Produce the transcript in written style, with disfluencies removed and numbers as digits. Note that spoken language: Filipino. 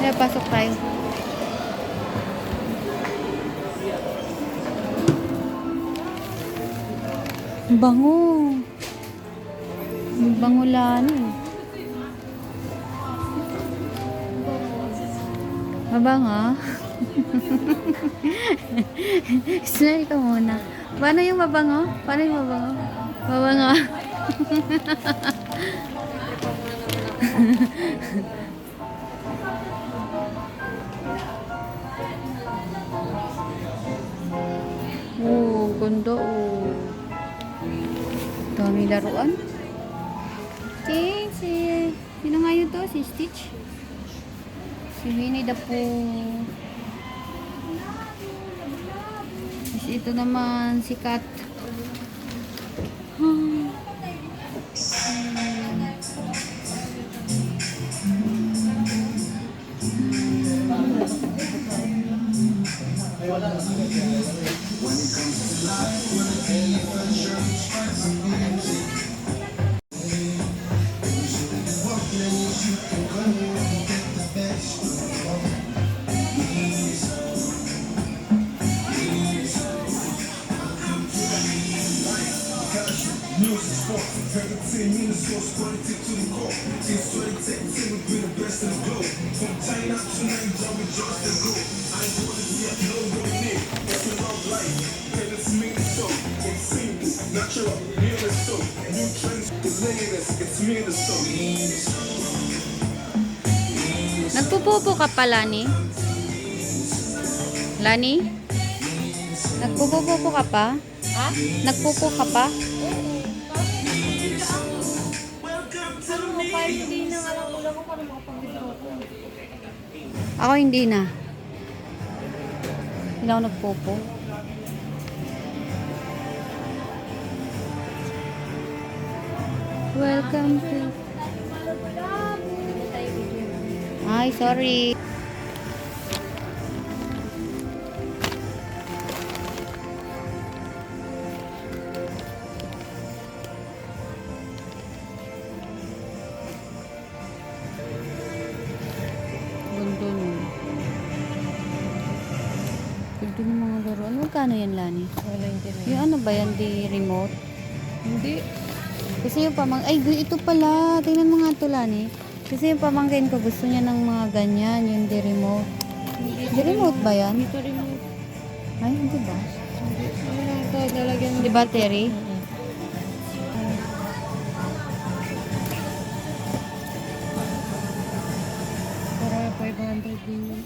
Kaya pasok tayo. Bango. Bango Lani. Mabango? Smell ka muna. Paano yung mabango? Paano yung mabango? Mabango. Oh, ganda oh. Dami laruan. Sino nga yun to? Si Stitch? Si Winnie the Pooh. Tapos ito naman si Cat. Nagpupupo ka pa, Lani? Lani? Nagpupupo ka pa? Ha? Nagpupo ka pa? Kahit hindi na nga lang ulam ko para makapag-withdraw ko. Ako hindi na. Hindi ako nagpupo. Welcome to... Ay, sorry. Ganda nun. Ganda ng mga laruan. Magkano yan, Lani? Wala hindi. Yung ano ba yan? Di remote? Hindi. Kasi yung ay, ito pala. Tingnan mo nga ito, Lani. Kasi yung pamangkin ko, gusto niya ng mga ganyan, yung di remote. Di remote ba yan? Dito rin mo. Ay, hindi ba? Ano lang ito, lalagyan mo. Di battery? Para 500 din yun.